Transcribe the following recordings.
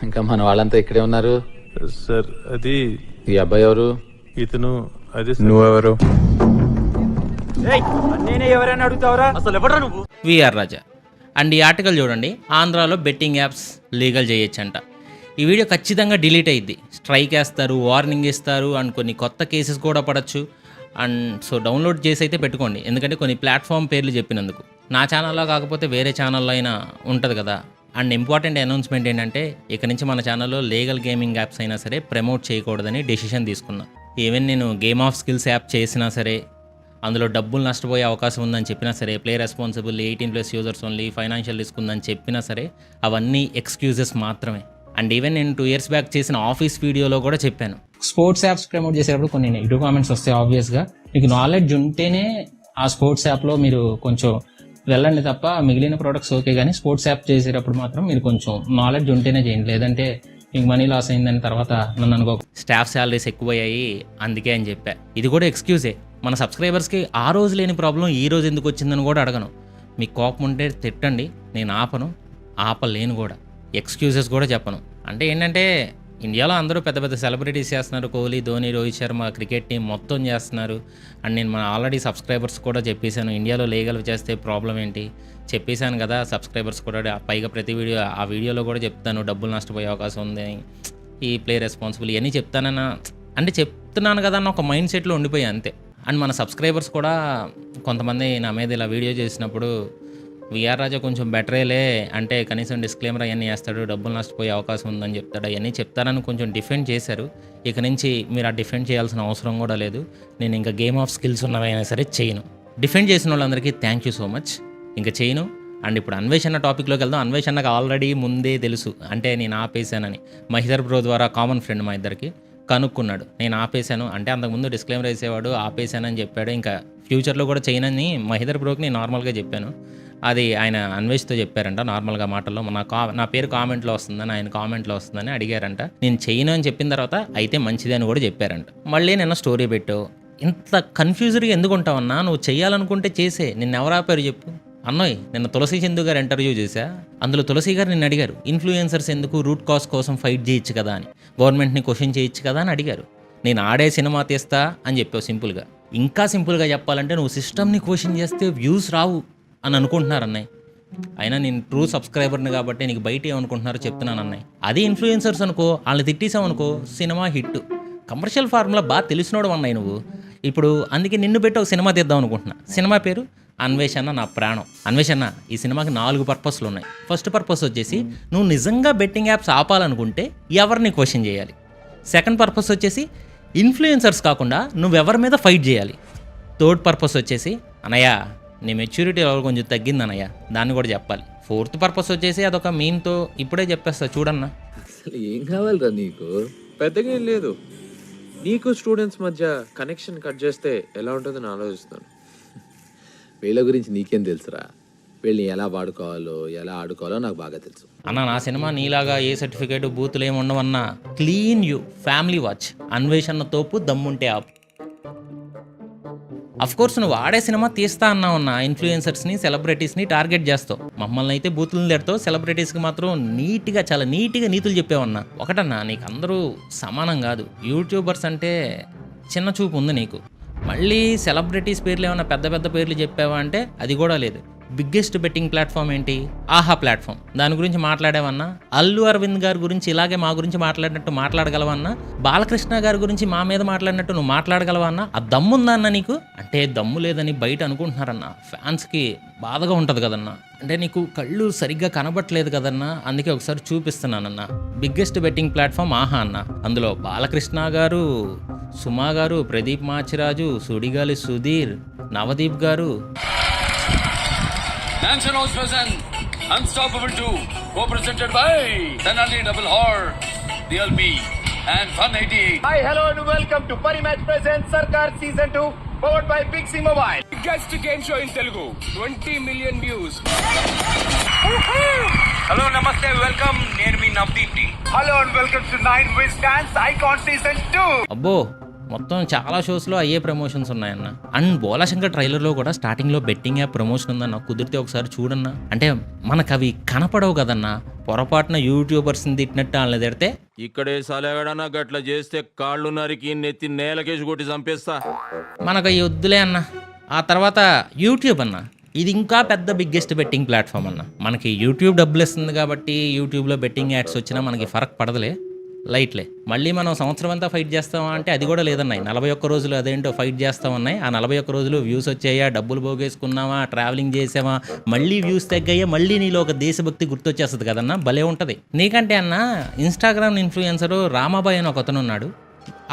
ఇంకా మన వాళ్ళంతా ఇక్కడే ఉన్నారు. సార్ అది ఈ అబ్బాయి ఎవరు? ఇతను అదే నువ్వెవరు? నేనే ఎవరైనా అడుగుతావరా? అసలు ఎవడరా నువ్వు? విఆర్ రాజా. అండ్ ఈ ఆర్టికల్ చూడండి, ఆంధ్రాలో బెట్టింగ్ యాప్స్ లీగల్ చేయొచ్చంట. ఈ వీడియో ఖచ్చితంగా డిలీట్ అయ్యిద్ది. స్ట్రైక్ వేస్తారు, వార్నింగ్ ఇస్తారు, అండ్ కొన్ని కొత్త కేసెస్ కూడా పడచ్చు. అండ్ సో డౌన్లోడ్ చేసి అయితే పెట్టుకోండి, ఎందుకంటే కొన్ని ప్లాట్ఫామ్ పేర్లు చెప్పినందుకు. నా ఛానల్లో కాకపోతే వేరే ఛానల్లో అయినా ఉంటుంది కదా. అండ్ ఇంపార్టెంట్ అనౌన్స్మెంట్ ఏంటంటే, ఇక నుంచి మన ఛానల్లో లీగల్ గేమింగ్ యాప్స్ అయినా సరే ప్రమోట్ చేయకూడదని డెసిషన్ తీసుకున్నా. ఈవెన్ నేను గేమ్ ఆఫ్ స్కిల్స్ యాప్ చేసినా సరే, అందులో డబ్బులు నష్టపోయే అవకాశం ఉందని చెప్పినా సరే, play responsible, 18+ users only, financial risk ఉందని చెప్పినా సరే, అవన్నీ ఎక్స్క్యూజెస్ మాత్రమే. అండ్ ఈవెన్ నేను 2 years బ్యాక్ చేసిన ఆఫీస్ వీడియోలో కూడా చెప్పాను, స్పోర్ట్స్ యాప్స్ ప్రమోట్ చేసేటప్పుడు కొన్ని నెగిటివ్ కామెంట్స్ వస్తాయి. ఆబ్వియస్గా మీకు నాలెడ్జ్ ఉంటేనే ఆ స్పోర్ట్స్ యాప్లో మీరు కొంచెం వెళ్ళండి తప్ప మిగిలిన ప్రోడక్ట్స్ ఓకే. కానీ స్పోర్ట్స్ యాప్ చేసేటప్పుడు మాత్రం మీరు కొంచెం నాలెడ్జ్ ఉంటేనే చేయండి, లేదంటే మీకు మనీ లాస్ అయిందని తర్వాత నన్ను అనుకో. స్టాఫ్ శాలరీస్ ఎక్కువయ్యాయి అందుకే అని చెప్పా. ఇది కూడా ఎక్స్క్యూజే. మన సబ్స్క్రైబర్స్కి ఆ రోజు లేని ప్రాబ్లం ఈ రోజు ఎందుకు వచ్చిందని కూడా అడగను. మీకు కోపం ఉంటే తిట్టండి, నేను ఆపలేను కూడా. ఎక్స్క్యూజెస్ కూడా చెప్పను. అంటే ఏంటంటే, ఇండియాలో అందరూ పెద్ద పెద్ద సెలబ్రిటీస్ చేస్తున్నారు. కోహ్లీ, ధోని, రోహిత్ శర్మ, క్రికెట్ టీం మొత్తం చేస్తున్నారు. అండ్ నేను మన ఆల్రెడీ సబ్స్క్రైబర్స్ కూడా చెప్పేశాను, ఇండియాలో లీగల్ చేస్తే ప్రాబ్లం ఏంటి చెప్పేశాను కదా. సబ్స్క్రైబర్స్ కూడా పైగా ప్రతి వీడియో ఆ వీడియోలో కూడా చెప్తాను, డబ్బులు నష్టపోయే అవకాశం ఉంది, ఈ ప్లే రెస్పాన్సిబుల్ ఇవన్నీ చెప్తానన్నా. అంటే చెప్తున్నాను కదా అన్న ఒక మైండ్ సెట్లో ఉండిపోయాయి అంతే. అండ్ మన సబ్స్క్రైబర్స్ కూడా కొంతమంది నా మీద ఇలా వీడియో చేసినప్పుడు, విఆర్ రాజా కొంచెం బెటరేలే, అంటే కనీసం డిస్క్లైమర్ అవన్నీ వేస్తాడు, డబ్బులు నష్టపోయే అవకాశం ఉందని చెప్తాడు, అవన్నీ చెప్తారని కొంచెం డిఫెండ్ చేశారు. ఇక నుంచి మీరు ఆ డిఫెండ్ చేయాల్సిన అవసరం కూడా లేదు. నేను ఇంకా గేమ్ ఆఫ్ స్కిల్స్ ఉన్నవైనా సరే చేయను. డిఫెండ్ చేసిన వాళ్ళందరికీ థ్యాంక్ యూ సో మచ్. ఇంకా చేయను. అండ్ ఇప్పుడు అన్వేషణ టాపిక్లోకి వెళ్దాం. అన్వేషణకు ఆల్రెడీ ముందే తెలుసు, అంటే నేను ఆపేశానని. మహిదర్ బ్రో ద్వారా కామన్ ఫ్రెండ్ మా ఇద్దరికి కనుక్కున్నాడు. నేను ఆపేశాను అంటే, అంతకుముందు డిస్క్లైమర్ వేసేవాడు, ఆపేశానని చెప్పాడు. ఇంకా ఫ్యూచర్లో కూడా చేయనని మహిదర్ బ్రోకి నేను నార్మల్గా చెప్పాను. అది ఆయన అన్వేష్తో చెప్పారంట నార్మల్గా మాటల్లో. నా పేరు కామెంట్లో వస్తుందని, ఆయన కామెంట్లో వస్తుందని అడిగారంట. నేను చేయను అని చెప్పిన తర్వాత అయితే మంచిది అని కూడా చెప్పారంట. మళ్ళీ నిన్న స్టోరీ పెట్టావు. ఇంత కన్ఫ్యూజర్గా ఎందుకు ఉంటావన్నా? నువ్వు చేయాలనుకుంటే చేసే. నిన్న ఎవరు ఆపారు చెప్పు? అన్నోయ్, నిన్న తులసి చందు గారు ఇంటర్వ్యూ చేశా. అందులో తులసి గారు నిన్ను అడిగారు, ఇన్ఫ్లుయెన్సర్స్ ఎందుకు రూట్ కాజ్ కోసం ఫైట్ చేయొచ్చు కదా అని, గవర్నమెంట్ని క్వశ్చన్ చేయొచ్చు కదా అని అడిగారు. నేను ఆడే సినిమా తీస్తా అని చెప్పావు సింపుల్గా. ఇంకా సింపుల్గా చెప్పాలంటే, నువ్వు సిస్టమ్ని క్వశ్చన్ చేస్తే వ్యూస్ రావు అని అనుకుంటున్నారు అన్నయ్య. అయినా నేను ట్రూ సబ్స్క్రైబర్ని కాబట్టి నీకు బయట ఏమనుకుంటున్నారో చెప్తున్నాను అన్నయ్య. అది ఇన్ఫ్లుయెన్సర్స్ అనుకో, వాళ్ళని తిట్టేసావు అనుకో, సినిమా హిట్. కమర్షియల్ ఫార్ములా బాగా తెలిసినోడు అన్నయ్య నువ్వు. ఇప్పుడు అందుకే నిన్ను పెట్టి ఒక సినిమా తీద్దాం అనుకుంటున్నా. సినిమా పేరు అన్వేషణ నా ప్రాణం. అన్వేషణ ఈ సినిమాకి 4 పర్పస్లు ఉన్నాయి. ఫస్ట్ పర్పస్ వచ్చేసి, నువ్వు నిజంగా బెట్టింగ్ యాప్స్ ఆపాలనుకుంటే ఎవరిని క్వశ్చన్ చేయాలి. సెకండ్ పర్పస్ వచ్చేసి, ఇన్ఫ్లుయెన్సర్స్ కాకుండా నువ్వెవరి మీద ఫైట్ చేయాలి. థర్డ్ పర్పస్ వచ్చేసి, అన్నయ్య నీ మెచ్యూరిటీ లెవెల్ కొంచెం తగ్గింది అన్నయ్య, దాన్ని కూడా చెప్పాలి. ఫోర్త్ పర్పస్ వచ్చేసి, అదొక మీన్తో ఇప్పుడే చెప్పేస్తా చూడన్నా. అసలు ఏం కావాలిరా నీకు? పెద్దగా ఏం లేదు. నీకు స్టూడెంట్స్ మధ్య కనెక్షన్ కట్ చేస్తే ఎలా ఉంటుందో నేను ఆలోచిస్తాను. వీళ్ళ గురించి నీకేం తెలుసురా? వీళ్ళని ఎలా వాడుకోవాలో ఎలా ఆడుకోవాలో నాకు బాగా తెలుసు అన్న. నా సినిమా నీలాగా ఏ సర్టిఫికేట్ బూతులు ఏమి ఉండవన్నా. క్లీన్ యూ, ఫ్యామిలీ వాచ్, అన్వేషణ తోపు, దమ్ముంటే ఆపు. అఫ్కోర్స్ నువ్వు ఆడే సినిమా తీస్తా అన్నావన్నా, ఇన్ఫ్లుయెన్సర్స్ని, సెలబ్రిటీస్ని టార్గెట్ చేస్తావు. మమ్మల్ని అయితే బూతులను తిడతావు, సెలబ్రిటీస్కి మాత్రం నీట్గా, చాలా నీట్గా నీతులు చెప్పావన్నా. ఒకటన్నా, నీకు అందరూ సమానం కాదు. యూట్యూబర్స్ అంటే చిన్న చూపు ఉంది నీకు. మళ్ళీ సెలబ్రిటీస్ పేర్లు ఏమైనా పెద్ద పెద్ద పేర్లు చెప్పావా అంటే అది కూడా లేదు. బిగ్గెస్ట్ బెట్టింగ్ ప్లాట్ఫామ్ ఏంటి? ఆహా ప్లాట్ఫామ్. దాని గురించి మాట్లాడావన్నా. అల్లు అరవింద్ గారి గురించి ఇలాగే మా గురించి మాట్లాడినట్టు మాట్లాడగలవన్నా. బాలకృష్ణ గారి గురించి మా మీద మాట్లాడినట్టు నువ్వు మాట్లాడగలవన్నా. ఆ దమ్ముందా అన్న నీకు? అంటే దమ్ము లేదని బయట అనుకుంటున్నారన్న. ఫ్యాన్స్కి బాధగా ఉంటుంది కదన్నా. అంటే నీకు కళ్ళు సరిగ్గా కనబట్టలేదు కదన్నా, అందుకే ఒకసారి చూపిస్తున్నానన్నా. బిగ్గెస్ట్ బెట్టింగ్ ప్లాట్ఫామ్ ఆహా అన్న. అందులో బాలకృష్ణ గారు, సుమా గారు, ప్రదీప్ మాచిరాజు, సుడిగాలి సుధీర్, నవదీప్ గారు. Mansion House present Unstoppable 2, co-presented by Tenali Double Horror, DLB and Fun 88. Hi, hello and welcome to Parimatch presents Sarkar Season 2, powered by Big C Mobile. Biggest game show in Telugu, 20 million views. Hello, namaste, welcome. Name me Navdeep. Hello and welcome to 9 Wish Dance Icon Season 2. అబ్బో, మొత్తం చాలా షోస్లో అయ్యే promotions ఉన్నాయన్న. And Bhola Shankar ట్రైలర్లో కూడా స్టార్టింగ్లో betting app promotion ఉందన్న, కుదిరితే ఒకసారి చూడన్నా. అంటే మనకు అవి కనపడవు కదన్నా, పొరపాటున యూట్యూబర్స్ని తిట్టినట్టు వాళ్ళని తిడితే ఇక్కడే సలేగడనా గట్ల చేస్తే కాళ్ళు నరికి నెత్తి నేలకేసి కొట్టి చంపేస్తా. మనకు అవి వద్దులే అన్న. ఆ తర్వాత యూట్యూబ్ అన్న, ఇది ఇంకా పెద్ద బిగ్గెస్ట్ బెట్టింగ్ ప్లాట్ఫామ్ అన్న. మనకి యూట్యూబ్ డబ్బులు ఇస్తుంది కాబట్టి యూట్యూబ్లో బెట్టింగ్ యాడ్స్ వచ్చినా మనకి ఫరక్ పడదులే, లైట్లే. మళ్ళీ మనం సంవత్సరం అంతా ఫైట్ చేస్తామా అంటే అది కూడా లేదన్నాయి. 41 రోజులు అదేంటో ఫైట్ చేస్తామన్నాయి. ఆ 41 రోజులు వ్యూస్ వచ్చాయా, డబ్బులు పోగేసుకున్నావా, ట్రావెలింగ్ చేసావా, మళ్ళీ వ్యూస్ తగ్గాయా, మళ్ళీ నీలో ఒక దేశభక్తి గుర్తొచ్చేస్తుంది కదన్నా, భలే ఉంటుంది. నీకంటే అన్న ఇన్స్టాగ్రామ్ ఇన్ఫ్లుయెన్సరు రామాబాయ్ అని ఒకతను ఉన్నాడు,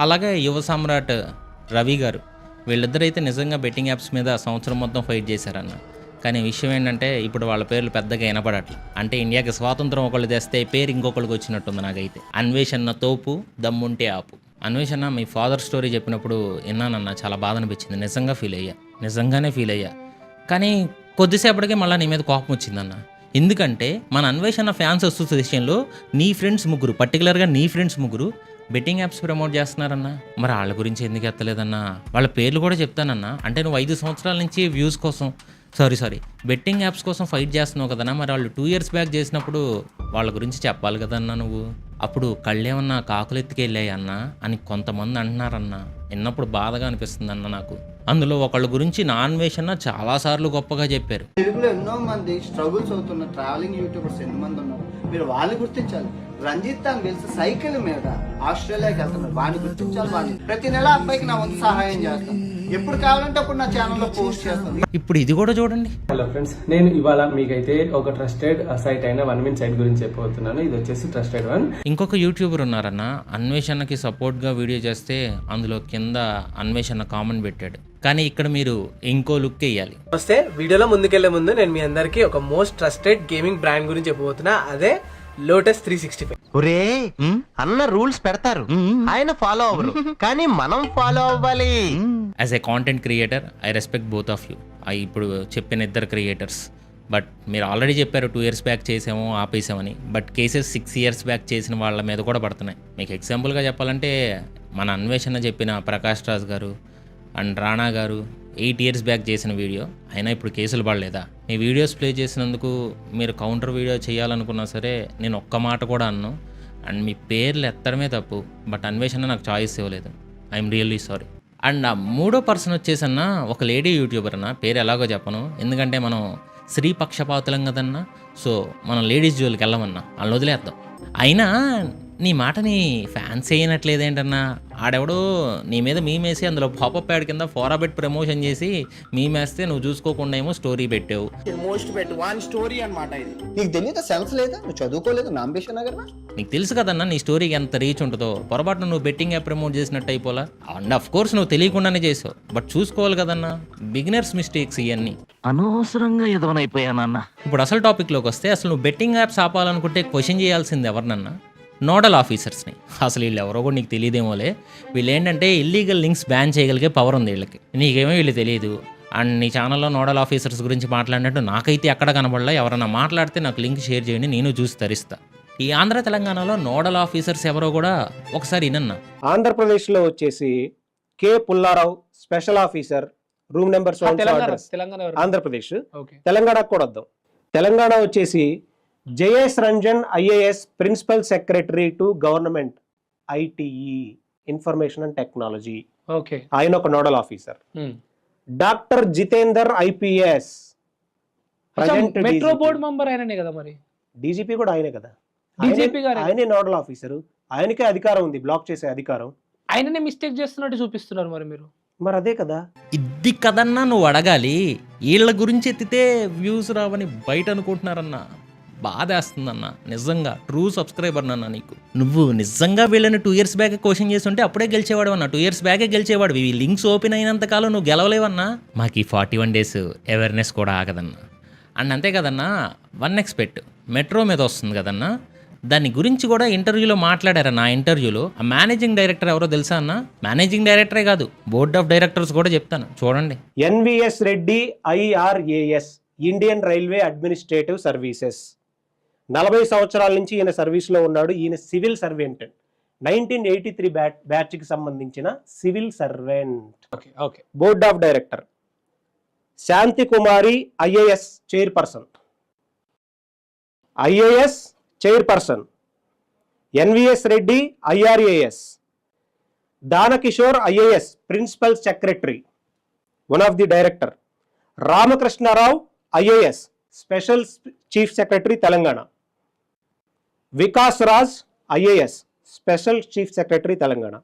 అలాగే యువ సమ్రాట్ రవి గారు. వీళ్ళిద్దరైతే నిజంగా బెట్టింగ్ యాప్స్ మీద సంవత్సరం మొత్తం ఫైట్ చేశారన్న. కానీ విషయం ఏంటంటే ఇప్పుడు వాళ్ళ పేర్లు పెద్దగా వినపడట్లేదు. అంటే ఇండియాకి స్వాతంత్రం ఒకళ్ళు తెస్తే పేరు ఇంకొకరికి వచ్చినట్టుంది నాకైతే. అన్వేషణ తోపు, దమ్ముంటే ఆపు. అన్వేషణ మీ ఫాదర్ స్టోరీ చెప్పినప్పుడు విన్నానన్న, చాలా బాధ అనిపించింది. నిజంగానే ఫీల్ అయ్యా. కానీ కొద్దిసేపటికే మళ్ళీ నీ మీద కోపం వచ్చిందన్న. ఎందుకంటే మన అన్వేషణ ఫ్యాన్స్ అసోసియేషన్లో నీ ఫ్రెండ్స్ ముగ్గురు, పర్టికులర్గా నీ ఫ్రెండ్స్ ముగ్గురు బెట్టింగ్ యాప్స్ ప్రమోట్ చేస్తున్నారన్నా. మరి వాళ్ళ గురించి ఎందుకు ఎత్తలేదన్నా? వాళ్ళ పేర్లు కూడా చెప్తానన్నా. అంటే నువ్వు 5 సంవత్సరాల నుంచి వ్యూస్ కోసం సారీ బెట్టింగ్ యాప్స్ కోసం ఫైట్ చేస్తున్నావు కదన్నా. మరి వాళ్ళు 2 years బ్యాక్ చేసినప్పుడు వాళ్ళ గురించి చెప్పాలి కదన్నా నువ్వు. అప్పుడు కళ్ళేమన్నా కాకులు ఎత్తుకెళ్ళాయి అన్నా అని కొంతమంది అంటున్నారన్నా. విన్నప్పుడు బాధగా అనిపిస్తుంది అన్న నాకు. అందులో ఒకళ్ళ గురించి నా అన్వేషణ చాలాసార్లు గొప్పగా చెప్పారు. తెలుగులో ఎన్నో మంది స్ట్రగుల్స్ అవుతున్న ట్రావెలింగ్ యూట్యూబర్స్ ఎంతమంది ఉన్నారు, మీరు వాళ్ళు గుర్తించాలి. రంజిత్ అని తెలిసి సైకిల్ మీద ఆస్ట్రేలియాకి వెళ్తున్నారు, వాడిని గుర్తించాలి. వాడిని ప్రతి నెల అబ్బాయికి నా వంతు సహాయం చేస్తాను, ఎప్పుడు కావాలంటే అప్పుడు నా ఛానల్లో పోస్ట్ చేస్తాను. ఇప్పుడు ఇది కూడా చూడండి. హలో ఫ్రెండ్స్, నేను ఇవాళ మీకైతే ఒక ట్రస్టెడ్ సైట్ అయిన 1min సైట్ గురించి చెప్పబోతున్నాను. ఇది వచ్చేసి ట్రస్టెడ్ వన్. ఇంకొక యూట్యూబర్ ఉన్నారన్న, అన్వేషణకి సపోర్ట్గా వీడియో చేస్తే అందులో కింద అన్వేషణ కామెంట్ పెట్టాడు. కానీ ఇక్కడ మీరు ఇంకో లుక్ వేయాలి. వస్తే వీడియోలో ముందుకెళ్లే ముందు నేను మీ అందరికి ఒక మోస్ట్ ట్రస్టెడ్ గేమింగ్ బ్రాండ్ గురించి చెప్పబోతున్నా, అదే లోటస్ 365. ఒరే అన్న రూల్స్ పెడతారు, ఆయన ఫాలో అవ్వరు, కానీ మనం ఫాలో అవ్వాలి. As a content creator I respect both of you. ఇప్పుడు చెప్పిన ఇద్దరు క్రియేటర్స్. బట్ మీరు ఆల్రెడీ చెప్పారు 2 years బ్యాక్ చేసాము ఆపేసామని. బట్ కేసెస్ 6 years బ్యాక్ చేసిన వాళ్ళ మీద కూడా పడుతున్నాయి. మీకు ఎగ్జాంపుల్గా చెప్పాలంటే మన అన్వేషణ చెప్పిన ప్రకాష్ రాజ్ గారు అండ్ రాణా గారు 8 years బ్యాక్ చేసిన వీడియో అయినా ఇప్పుడు కేసులు పడలేదా? మీ వీడియోస్ ప్లే చేసినందుకు మీరు కౌంటర్ వీడియో చేయాలనుకున్నా సరే నేను ఒక్క మాట కూడా అన్నాను. అండ్ మీ పేర్లు ఎత్తడమే తప్పు, బట్ అన్వేషణ నాకు చాయిస్ ఇవ్వలేదు. I'm really sorry. అండ్ ఆ 3వ పర్సన్ వచ్చేసన్నా ఒక లేడీ యూట్యూబర్ అన్న, పేరు ఎలాగో చెప్పను ఎందుకంటే మనం స్త్రీ పక్షపాతులం కదన్నా. సో మనం లేడీస్ జోలికి వెళ్ళమన్నా, వాళ్ళని వదిలేద్దాం. అయినా నీ మాటని ఫ్యాన్స్ అయినట్లేదేంటన్నా. ఆడెవడో నీ మీద మేమేసి అందులో పాపప్ యాడ్ కింద ఫారాబెట్ ప్రమోషన్ చేసి మేమేస్తే నువ్వు చూసుకోకుండా ఏమో స్టోరీ పెట్టావు. మోస్ట్ పెట్టు వన్ స్టోరీ అన్నమాట. ఇది నీకు తెలియదు, సెన్స్ లేదా, నువ్వు చదువుకోలేదు, నాంబేషన్ నగర్. నీకు తెలుసు కదన్నా నీ స్టోరీకి ఎంత రీచ్ ఉంటుందో. పొరపాటున నువ్వు బెట్టింగ్ యాప్ ప్రమోట్ చేసినట్టు అయిపోలా. అండ్ అఫ్ కోర్స్ నువ్వు తెలియకుండానే చేసావు, బట్ చూసుకోవాలి కదన్నా. బిగినర్స్ మిస్టేక్స్ ఇవన్నీ. అనవసరంగా ఎదవనైపోయానన్న. ఇప్పుడు అసలు టాపిక్లోకి వస్తే, అసలు నువ్వు బెట్టింగ్ యాప్స్ ఆపాలనుకుంటే క్వశ్చన్ చేయాల్సింది ఎవరినన్నా? నోడల్ ఆఫీసర్స్ని. అసలు వీళ్ళు ఎవరో కూడా నీకు తెలియదేమోలే. వీళ్ళు ఏంటంటే ఇల్లీగల్ లింక్స్ బ్యాన్ చేయగలిగే పవర్ ఉంది వీళ్ళకి. నీకేమో వీళ్ళు తెలియదు. అండ్ నీ ఛానల్లో నోడల్ ఆఫీసర్స్ గురించి మాట్లాడినట్టు నాకైతే ఎక్కడ కనబడలా. ఎవరన్నా మాట్లాడితే నాకు లింక్ షేర్ చేయండి, నేను చూసి తరిస్తా. ఈ ఆంధ్ర తెలంగాణలో నోడల్ ఆఫీసర్స్ ఎవరో కూడా ఒకసారి వినన్నా. ఆంధ్రప్రదేశ్లో వచ్చేసి K Pullarao special officer, room number Andhra Pradesh. తెలంగాణకు కూడా వద్దాం. తెలంగాణ వచ్చేసి JS Ranjan IAS principal secretary to government ITE information and technology. ఆయన ఒక nodal officer. Doctor Jitender IPS metro board member ఆయననే కదా, మరి డీజీపీ కూడా ఆయనే కదా. ఆయనే నోడల్ ఆఫీసర్, ఆయనకే అధికారం ఉంది బ్లాక్ చేసే అధికారం. ఆయననే మిస్టేక్ చేస్తున్నట్టు చూపిస్తున్నారు మరి మీరు. మరి అదే కదా, ఇది కదన్నా నువ్వు అడగాలి. వీళ్ళ గురించి ఎత్తితే వ్యూస్ రావని బయట అనుకుంటున్నారన్నా. బాధేస్తుందన్న నిజంగా. ట్రూ సబ్స్క్రైబర్ అన్న నీకు. నువ్వు నిజంగా వీళ్ళని 2 years బ్యాక్ క్వశ్చన్ చేస్తుంటే అప్పుడే గెలిచేవాడు అన్న. 2 years బ్యాకే గెలిచేవాడు. ఈ లింక్స్ ఓపెన్ అయినంతకాలం నువ్వు గెలవలేవన్నా. మాకు ఈ 41 days అవేర్నెస్ కూడా ఆగదన్నా. అండ్ అంతే కదన్నా, వన్ ఎక్స్పెక్ట్ మెట్రో మీద వస్తుంది కదన్నా, దాని గురించి కూడా ఇంటర్వ్యూలో మాట్లాడారు. నా ఇంటర్వ్యూలో ఆ మేనేజింగ్ డైరెక్టర్ ఎవరో తెలుసా అన్న? మేనేజింగ్ డైరెక్టరే కాదు, బోర్డ్ ఆఫ్ డైరెక్టర్స్ కూడా చెప్తాను చూడండి. NVS Reddy IRAS, Indian railway administrative services. 40 సంవత్సరాల నుంచి ఈయన సర్వీస్లో ఉన్నాడు. ఈయన సివిల్ సర్వెంట్. 1983 బ్యాచ్కి సంబంధించిన civil servant. Okay okay. Board of director Shanti Kumari IAS chairperson, IAS chairperson NVS Reddy IRAS, Danakishore IAS principal secretary one of the director, Ramakrishna Rao IAS special chief secretary Telangana, Vikas Raj IAS special chief secretary Telangana,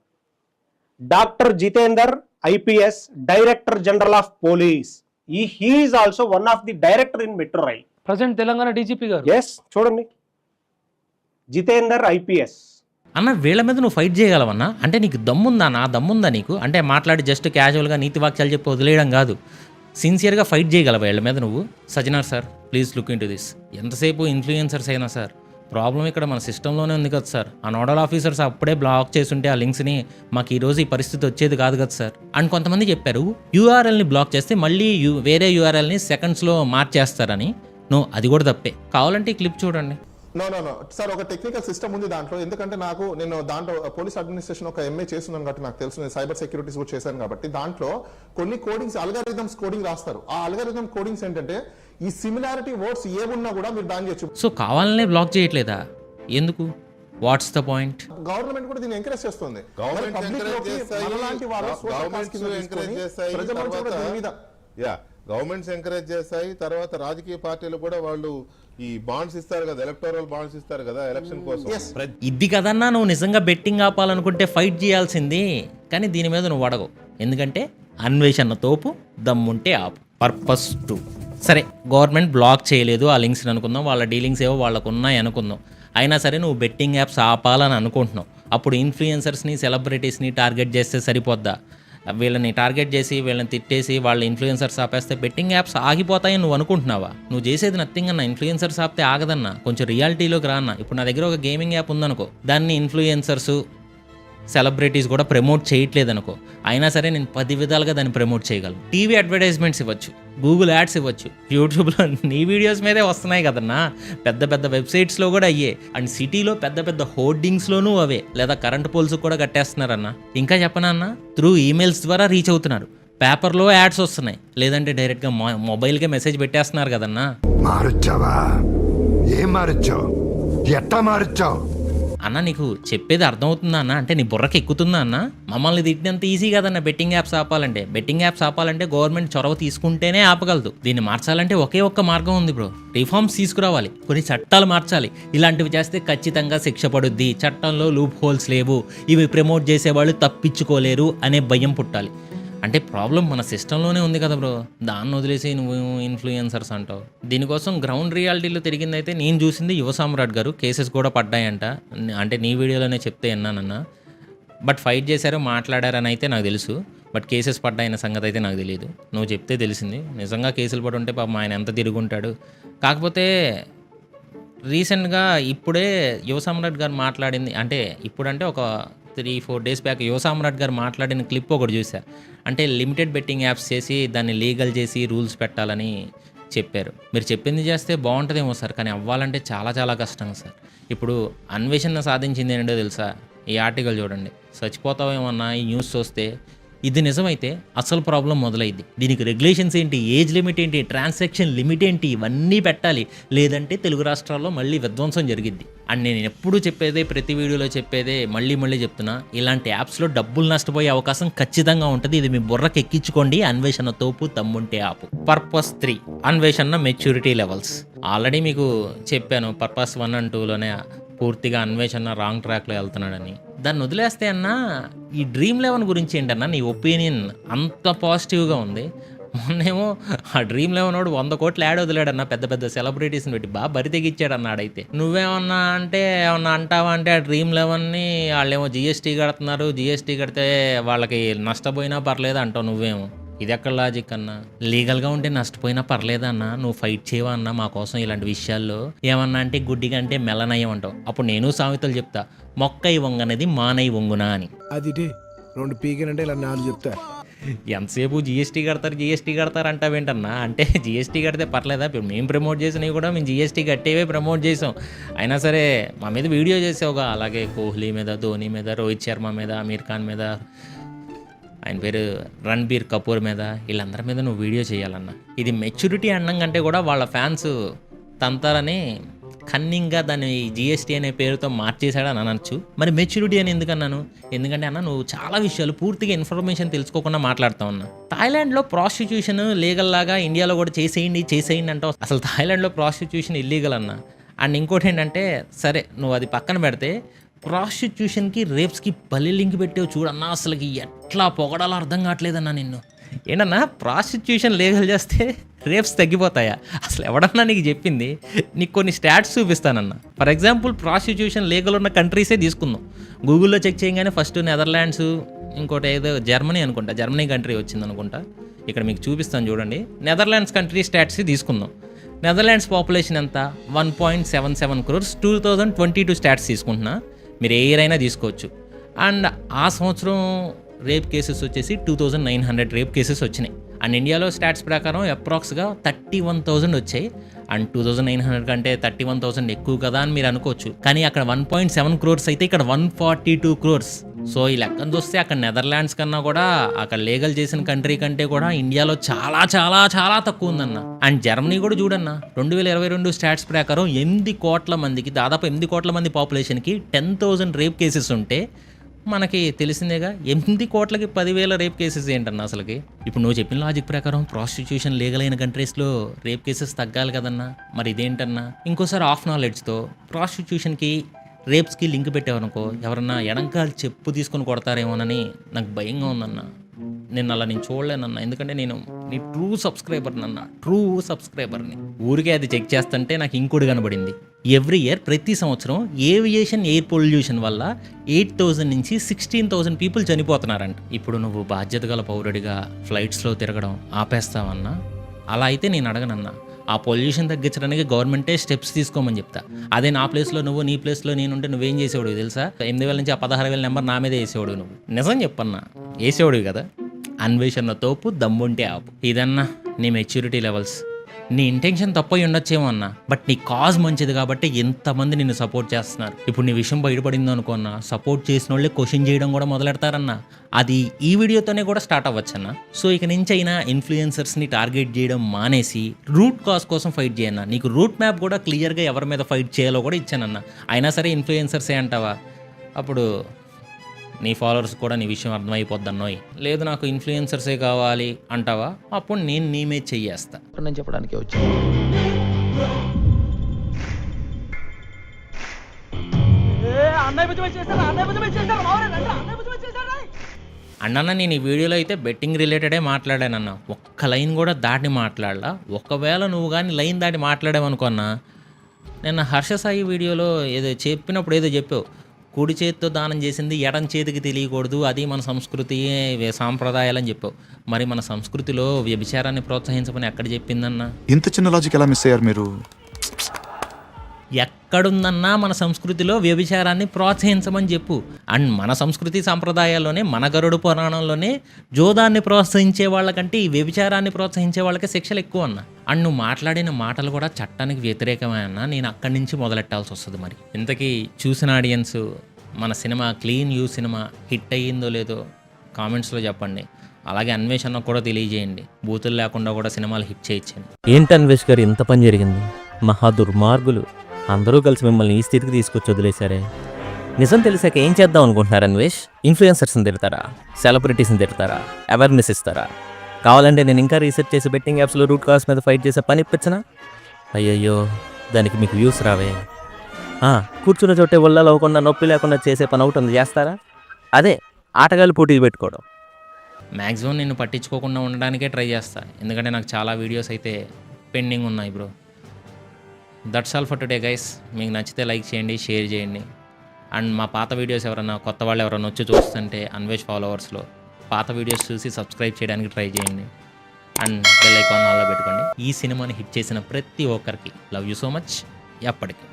doctor Jitender IPS director general of police. He is also one of the director in metro rail. Present Telangana DGP గారు. Yes, చూడండి, Jitender IPS. అన్న వీళ్ళ మీద నువ్వు fight చేయగలవన్నా? అంటే నీకు దమ్ముందా? నా దమ్ముందా నీకు? అంటే మాట్లాడి జస్ట్ క్యాజువల్గా నీతి వాక్యాలు చెప్పి వదిలేయడం కాదు, సిన్సియర్గా ఫైట్ చేయగలవా వీళ్ళ మీద నువ్వు? Sajjanar sir, please look in to this. ఎంతసేపు ఇన్ఫ్లుయెన్సర్స్ అయినా సార్, ప్రాబ్లం ఇక్కడ మన సిస్టంలోనే ఉంది కదా సార్. ఆ నోడల్ ఆఫీసర్స్ అప్పుడే బ్లాక్ చేస్తుంటే ఆ లింక్స్ని మాకు ఈరోజు ఈ పరిస్థితి వచ్చేది కాదు కదా సార్. అండ్ కొంతమంది చెప్పారు యూఆర్ఎల్ని బ్లాక్ చేస్తే మళ్ళీ వేరే యూఆర్ఎల్ని సెకండ్స్లో మార్చేస్తారని. అది కూడా తప్పే. కావాలంటే ఈ క్లిప్ చూడండి. నో సార్, ఒక టెక్నికల్ సిస్టమ్ ఉంది దాంట్లో. ఎందుకంటే నేను దాంట్లో పోలీస్ అడ్మినిస్ట్రేషన్ ఒక ఎంఏ చేస్తున్నాను కాబట్టి నాకు తెలుసు. నేను సైబర్ సెక్యూరిటీస్ కూడా చేశాను కాబట్టి దాంట్లో కొన్ని కోడింగ్స్ అల్గారిథమ్స్ కోడింగ్ రాస్తారు. ఆ అల్గారిథమ్ కోడింగ్స్ ఏంటంటే ఈ సిమిలారిటీ వర్డ్స్ ఏమున్నా కూడా మీరు బ్యాన్ చేయొచ్చు. సో కావాలనే బ్లాక్ చేయట్లేదా? ఎందుకు? What's the point? గవర్నమెంట్ కూడా దీన్ని ఎంకరేజ్ చేస్తుంది. గవర్నమెంట్స్ ఎంకరేజ్ చేస్తాయి. తర్వాత రాజకీయ పార్టీలు కూడా వాళ్ళు ఈ బాండ్స్ ఇస్తారు కదా, ఎలక్టోరల్ బాండ్స్ ఇస్తారు కదా ఎలక్షన్ కోసం. ఇది కదన్నా నువ్వు నిజంగా బెట్టింగ్ ఆపాలనుకుంటే ఫైట్ చేయాల్సింది. కానీ దీని మీద నువ్వు అడగవు, ఎందుకంటే అన్వేషణ తోపు, దమ్ముంటే ఆపు. పర్పస్ 2. సరే, గవర్నమెంట్ బ్లాక్ చేయలేదు ఆ లింక్స్ని అనుకుందాం, వాళ్ళ డీలింగ్స్ ఏవో వాళ్ళకు ఉన్నాయి అనుకుందాం. అయినా సరే నువ్వు బెట్టింగ్ యాప్స్ ఆపాలని అనుకుంటున్నావు. అప్పుడు ఇన్ఫ్లుయెన్సర్స్ని, సెలబ్రిటీస్ని టార్గెట్ చేస్తే సరిపోద్దా? వీళ్ళని టార్గెట్ చేసి వీళ్ళని తిట్టేసి వాళ్ళ ఇన్ఫ్లుయెన్సర్స్ ఆపేస్తే బెట్టింగ్ యాప్స్ ఆగిపోతాయని నువ్వు అనుకుంటున్నావా? నువ్వు చేసేది నథింగ్ అన్న. ఇన్ఫ్లుయెన్సర్స్ ఆపితే ఆగదన్నా, కొంచెం రియాలిటీలోకి రా అన్న. ఇప్పుడు నా దగ్గర ఒక గేమింగ్ యాప్ ఉందనుకో, దాన్ని ఇన్ఫ్లుయెన్సర్స్, సెలబ్రిటీస్ కూడా ప్రమోట్ చేయట్లేదు అనుకో, అయినా సరే నేను 10 విధాలుగా దాన్ని ప్రమోట్ చేయగలను. టీవీ అడ్వర్టైజ్మెంట్స్ ఇవ్వచ్చు, గూగుల్ యాడ్స్ ఇవ్వచ్చు, యూట్యూబ్లో నీ వీడియోస్ మీదే వస్తున్నాయి కదన్నా. పెద్ద పెద్ద వెబ్సైట్స్లో కూడా అయ్యే, అండ్ సిటీలో పెద్ద పెద్ద హోర్డింగ్స్లోనూ అవే, లేదా కరెంట్ పోల్స్ కూడా కట్టేస్తున్నారన్న. ఇంకా చెప్పనా అన్న, త్రూ ఈమెయిల్స్ ద్వారా రీచ్ అవుతున్నారు. పేపర్లో యాడ్స్ వస్తున్నాయి, లేదంటే డైరెక్ట్గా మొబైల్కే మెసేజ్ పెట్టేస్తున్నారు కదన్నా. మారుచ్చావా? ఏం మారుచ్చావు? ఎట్టా మారుచ్చావు అన్న? నీకు చెప్పేది అర్థమవుతుందా అన్న? అంటే నీ బుర్రకి ఎక్కుతుందా అన్న? మమ్మల్ని తిట్టినంత ఈజీ కదన్న బెట్టింగ్ యాప్స్ ఆపాలంటే. బెట్టింగ్ యాప్స్ ఆపాలంటే గవర్నమెంట్ చొరవ తీసుకుంటేనే ఆపగలదు. దీన్ని మార్చాలంటే ఒకే ఒక్క మార్గం ఉంది బ్రో, రిఫార్మ్స్ తీసుకురావాలి, కొన్ని చట్టాలు మార్చాలి. ఇలాంటివి చేస్తే ఖచ్చితంగా శిక్ష పడుద్ది, చట్టంలో లూప్ హోల్స్ లేవు, ఇవి ప్రమోట్ చేసేవాళ్ళు తప్పించుకోలేరు అనే భయం పుట్టాలి. అంటే ప్రాబ్లం మన సిస్టంలోనే ఉంది కదా బ్రో, దాన్ని వదిలేసి నువ్వు ఇన్ఫ్లుయెన్సర్స్ అంటావు. దీనికోసం గ్రౌండ్ రియాలిటీలో తిరిగిందైతే నేను చూసింది యువ సామ్రాట్ గారు. కేసెస్ కూడా పడ్డాయంట, అంటే నీ వీడియోలోనే చెప్తే విన్నానన్నా. బట్ ఫైట్ చేశారో మాట్లాడారని అయితే నాకు తెలుసు, బట్ కేసెస్ పడ్డాయన్న సంగతి అయితే నాకు తెలియదు. నువ్వు చెప్తే తెలిసింది. నిజంగా కేసులు పడి ఉంటే పాపం ఆయన ఎంత తిరుగుంటాడు. కాకపోతే రీసెంట్గా ఇప్పుడే యువ సామ్రాట్ గారు మాట్లాడింది, అంటే ఇప్పుడంటే ఒక 3-4 డేస్ బ్యాక్ యువ సామ్రాట్ గారు మాట్లాడిన క్లిప్ ఒకటి చూసా. అంటే లిమిటెడ్ బెట్టింగ్ యాప్స్ చేసి దాన్ని లీగల్ చేసి రూల్స్ పెట్టాలని చెప్పారు. మీరు చెప్పింది చేస్తే బాగుంటుందేమో సార్, కానీ అవ్వాలంటే చాలా చాలా కష్టం సార్. ఇప్పుడు అన్వేషణ సాధించింది ఏంటో తెలుసా? ఈ ఆర్టికల్ చూడండి, చచ్చిపోతావేమన్నా ఈ న్యూస్ చూస్తే. ఇది నిజమైతే అసలు ప్రాబ్లం మొదలైద్ది. దీనికి రెగ్యులేషన్స్ ఏంటి, ఏజ్ లిమిట్ ఏంటి, ట్రాన్సాక్షన్ లిమిట్ ఏంటి, ఇవన్నీ పెట్టాలి. లేదంటే తెలుగు రాష్ట్రాల్లో మళ్ళీ విధ్వంసం జరిగిద్ది. అండ్ నేను ఎప్పుడూ చెప్పేదే, ప్రతి వీడియోలో చెప్పేదే, మళ్ళీ చెప్తున్నా, ఇలాంటి యాప్స్లో డబ్బులు నష్టపోయే అవకాశం ఖచ్చితంగా ఉంటుంది. ఇది మీ బుర్రకి ఎక్కించుకోండి. అన్వేషణ తోపు, తమ్ముంటే ఆపు. పర్పస్ 3, అన్వేషణ మెచ్యూరిటీ లెవెల్స్. ఆల్రెడీ మీకు చెప్పాను, పర్పస్ 1 and 2లోనే పూర్తిగా అన్వేషణ రాంగ్ ట్రాక్లో వెళ్తున్నాడని. దాన్ని వదిలేస్తే అన్నా ఈ డ్రీమ్ 11 గురించి ఏంటన్నా నీ ఒపీనియన్ అంత పాజిటివ్గా ఉంది. మొన్నేమో ఆ డ్రీమ్ 11 వాడు 100 కోట్లు యాడ్ వదిలాడన్నా, పెద్ద పెద్ద సెలబ్రిటీస్ని పెట్టి బాగా బరి తెగిచ్చాడు అన్నాడైతే. నువ్వేమన్నా అంటే ఏమన్నా అంటావా అంటే, ఆ డ్రీమ్ 11ని వాళ్ళేమో జిఎస్టీ కడుతున్నారు, జిఎస్టీ కడితే వాళ్ళకి నష్టపోయినా పర్లేదు అంటావు నువ్వేమో. ఇది ఎక్కడ లాజిక్ అన్నా? లీగల్గా ఉంటే నష్టపోయినా పర్లేదన్నా, నువ్వు ఫైట్ చేయవా అన్నా మా కోసం ఇలాంటి విషయాల్లో? ఏమన్నా అంటే గుడ్డిగా అంటే మెల్లనయ్యం అంటావు. అప్పుడు నేను సామెతలు చెప్తా, మొక్కై వంగనది మానై వంగునా అని. అది 2 పీకినంటే ఇలా 4 చెప్తా. ఎంతసేపు జీఎస్టీ కడతారు అంటావేంటన్నా? అంటే జీఎస్టీ కడితే పర్లేదా? ఇప్పుడు మేము ప్రమోట్ చేసినవి కూడా మేము జీఎస్టీ కట్టేవే ప్రమోట్ చేసాం. అయినా సరే మా మీద వీడియో చేసావుగా, అలాగే కోహ్లీ మీద, ధోని మీద, రోహిత్ శర్మ మీద, అమీర్ ఖాన్ మీద, ఆయన పేరు రణ్బీర్ కపూర్ మీద, వీళ్ళందరి మీద నువ్వు వీడియో చేయాలన్నా. ఇది మెచ్యూరిటీ అన్నం కంటే కూడా వాళ్ళ ఫ్యాన్స్ తంతారని కన్నింగ్గా దాన్ని జిఎస్టీ అనే పేరుతో మార్చేశాడని అనొచ్చు. మరి మెచ్యూరిటీ అని ఎందుకన్నాను? ఎందుకంటే అన్న నువ్వు చాలా విషయాలు పూర్తిగా ఇన్ఫర్మేషన్ తెలుసుకోకుండా మాట్లాడుతావు అన్న. థాయిలాండ్లో ప్రాస్టిట్యూషన్ లీగల్ లాగా ఇండియాలో కూడా చేసేయండి అంటావు. అసలు థాయిలాండ్లో ప్రాస్టిట్యూషన్ ఇల్లీగల్ అన్న. అండ్ ఇంకోటి ఏంటంటే, సరే నువ్వు అది పక్కన పెడితే, ప్రాస్టిట్యూషన్కి రేప్స్కి భలే లింక్ పెట్టావు చూడన్నా. అసలుకి ఎట్లా పొగడాలో అర్థం కావట్లేదన్నా నిన్ను. ఏంటన్నా ప్రాస్టిట్యూషన్ లీగల్ చేస్తే రేప్స్ తగ్గిపోతాయా? అసలు ఎవడన్నా నీకు చెప్పింది? నీకు కొన్ని స్టాట్స్ చూపిస్తానన్న. ఫర్ ఎగ్జాంపుల్ ప్రాస్టిట్యూషన్ లీగల్ ఉన్న కంట్రీసే తీసుకుందాం. గూగుల్లో చెక్ చేయగానే ఫస్ట్ నెదర్లాండ్స్, ఇంకోటి ఏదో జర్మనీ అనుకుంటా, జర్మనీ కంట్రీ వచ్చింది అనుకుంటా. ఇక్కడ మీకు చూపిస్తాను చూడండి. నెదర్లాండ్స్ కంట్రీ స్టాట్స్ తీసుకుందాం. నెదర్లాండ్స్ పాపులేషన్ ఎంత? 1.77 crores. 2022 స్టాట్స్ తీసుకుంటున్నా. మీరు ఏ ఇయర్ అయినా తీసుకోవచ్చు. అండ్ ఆ సంవత్సరం రేప్ కేసెస్ వచ్చేసి 2900 రేప్ కేసెస్ వచ్చినాయి. అండ్ ఇండియాలో స్టాట్స్ ప్రకారం అప్రాక్స్గా 31,000 వచ్చాయి. అండ్ 2900 కంటే 31,000 ఎక్కువ కదా అని మీరు అనుకోవచ్చు. కానీ అక్కడ 1.7 crores అయితే ఇక్కడ 142 crores. సో ఈ లెక్కను చూస్తే అక్కడ నెదర్లాండ్స్ కన్నా కూడా, అక్కడ లీగల్ చేసిన కంట్రీ కంటే కూడా ఇండియాలో చాలా చాలా చాలా తక్కువ ఉందన్న. అండ్ జర్మనీ కూడా చూడన్న, 2022 స్టాట్స్ ప్రకారం 8 కోట్ల మందికి, దాదాపు 8 కోట్ల మంది పాపులేషన్కి 10,000 రేప్ కేసెస్ ఉంటే, మనకి తెలిసిందేగా 8 కోట్లకి 10,000 రేప్ కేసెస్ ఏంటన్నా అసలుకి. ఇప్పుడు నువ్వు చెప్పిన లాజిక్ ప్రకారం ప్రాస్టిట్యూషన్ లీగల్ అయిన కంట్రీస్లో రేప్ కేసెస్ తగ్గాలి కదన్నా. మరి ఇదేంటన్నా? ఇంకోసారి ఆఫ్ నాలెడ్జ్తో ప్రాస్టిట్యూషన్కి రేప్స్కి లింక్ పెట్టావనుకో, ఎవరన్నా ఎడంకాలు చెప్పు తీసుకొని కొడతారేమోనని నాకు భయంగా ఉందన్న. నేను చూడలేనన్నా. ఎందుకంటే నేను నీ ట్రూ సబ్స్క్రైబర్ని. ఊరికే అది చెక్ చేస్తుంటే నాకు ఇంకోటి కనబడింది. ఎవ్రీ ఇయర్, ప్రతి సంవత్సరం ఏవియేషన్ ఎయిర్ పొల్యూషన్ వల్ల 8,000 నుంచి 16,000 పీపుల్ చనిపోతున్నారంట. ఇప్పుడు నువ్వు బాధ్యత గల పౌరుడిగా ఫ్లైట్స్లో తిరగడం ఆపేస్తావన్నా? అలా అయితే నేను అడగనన్నా. ఆ పొల్యూషన్ తగ్గించడానికి గవర్నమెంటే స్టెప్స్ తీసుకోమని చెప్తా. అదే నా ప్లేస్లో నువ్వు, నీ ప్లేస్లో నేనుంటే నువ్వేం చేసేవాడు తెలుసా? 8,000 నుంచి ఆ 16,000 నెంబర్ నా మీదే వేసేవాడు. నువ్వు నిజం చెప్పన్నా, వేసేవాడు కదా. అన్వేషణ తోపు, దమ్ముంటే ఆపు. ఇదన్నా నీ మెచ్యూరిటీ లెవెల్స్. నీ ఇంటెన్షన్ తప్పై ఉండొచ్చేమో అన్నా, బట్ నీ కాజ్ మంచిది కాబట్టి ఎంతమంది నిన్ను సపోర్ట్ చేస్తున్నారు. ఇప్పుడు నీ విషయం బయటపడిందో అనుకోన్నా, సపోర్ట్ చేసిన వాళ్ళే క్వశ్చన్ చేయడం కూడా మొదలెడతారన్నా. అది ఈ వీడియోతోనే కూడా స్టార్ట్ అవ్వచ్చన్నా. సో ఇక నుంచి అయినా ఇన్ఫ్లుయెన్సర్స్ని టార్గెట్ చేయడం మానేసి రూట్ కాజ్ కోసం ఫైట్ చేయన్నా. నీకు రూట్ మ్యాప్ కూడా క్లియర్గా ఎవరి మీద ఫైట్ చేయాలో కూడా ఇచ్చానన్నా. అయినా సరే ఇన్ఫ్లుయెన్సర్సే అంటావా? అప్పుడు నీ ఫాలోవర్స్ కూడా నీ విషయం అర్థమైపోద్దన్నోయ్. లేదు నాకు ఇన్ఫ్లుయెన్సర్సే కావాలి అంటావా? అప్పుడు నేను నీ మీద చెయ్యేస్తా. నేను చెప్పడానికి వచ్చాను. అన్న నేను ఈ వీడియోలో అయితే బెట్టింగ్ రిలేటెడే మాట్లాడానన్నా. ఒక్క లైన్ కూడా దాటి మాట్లాడలా. ఒకవేళ నువ్వు కానీ లైన్ దాటి మాట్లాడావనుకున్నా, నిన్న హర్షసాయి వీడియోలో ఏదో చెప్పినప్పుడు ఏదో చెప్పావు, కుడి చేతితో దానం చేసింది ఎడం చేతికి తెలియకూడదు, అది మన సంస్కృతి సాంప్రదాయాలని చెప్పావు. మరి మన సంస్కృతిలో వ్యభిచారాన్ని ప్రోత్సహించమని ఎక్కడ చెప్పిందన్నా? ఇంత చిన్న లాజిక్ ఎలా మిస్ అయ్యారు మీరు? ఎక్కడుందన్నా మన సంస్కృతిలో వ్యభిచారాన్ని ప్రోత్సహించమని చెప్పు. అండ్ మన సంస్కృతి సాంప్రదాయాల్లోనే, మన గరుడు పురాణంలోనే జోదాన్ని ప్రోత్సహించే వాళ్ళకంటే ఈ వ్యభిచారాన్ని ప్రోత్సహించే వాళ్ళకి శిక్షలు ఎక్కువ అన్న. అండ్ నువ్వు మాట్లాడిన మాటలు కూడా చట్టానికి వ్యతిరేకమే అన్న. నేను అక్కడి నుంచి మొదలెట్టాల్సి వస్తుంది. మరి ఇంతకీ చూసిన ఆడియన్స్ మన cinema clean you cinema hit అయ్యిందో లేదో కామెంట్స్లో చెప్పండి. అలాగే అన్వేషణ కూడా తెలియజేయండి. బూతులు లేకుండా కూడా సినిమాలు హిట్ చేయొచ్చండి. ఏంటి అన్వేష్ గారు ఇంత పని జరిగింది? మహా దుర్మార్గులు అందరూ కలిసి మిమ్మల్ని ఈ స్థితికి తీసుకొచ్చి వదిలేశారే. నిజం తెలిసాక ఏం చేద్దాం అనుకుంటున్నారు అన్వేష్? ఇన్ఫ్లుయెన్సర్స్ని తిడతారా? సెలబ్రిటీస్ని తిడతారా? అవేర్నెస్ ఇస్తారా? కావాలంటే నేను ఇంకా రీసెర్చ్ చేసి బెట్టింగ్ యాప్స్లో రూట్ కాజ్ మీద ఫైట్ చేసే పని ఇప్పించనా? అయ్యయ్యో, దానికి మీకు వ్యూస్ రావే. కూర్చున్న చోటే ఒళ్ళలో అవ్వకుండా, నొప్పి లేకుండా చేసే పని ఒకటి చేస్తారా? అదే ఆటగాళ్ళు పోటీలు పెట్టుకోవడం. మ్యాక్సిమం నేను పట్టించుకోకుండా ఉండడానికే ట్రై చేస్తా. ఎందుకంటే నాకు చాలా వీడియోస్ అయితే పెండింగ్ ఉన్నాయి bro. That's all for today guys. మీకు నచ్చితే లైక్ చేయండి, షేర్ చేయండి. అండ్ మా పాత వీడియోస్ కొత్త వాళ్ళు ఎవరైనా వచ్చి చూస్తుంటే అన్వేష్ ఫాలోవర్స్లో పాత వీడియోస్ చూసి సబ్స్క్రైబ్ చేయడానికి ట్రై చేయండి. అండ్ బెల్ ఐకాన్ ఆన్లో పెట్టుకోండి. ఈ సినిమాని హిట్ చేసిన ప్రతి ఒక్కరికి లవ్ యూ సో మచ్. ఎప్పటికీ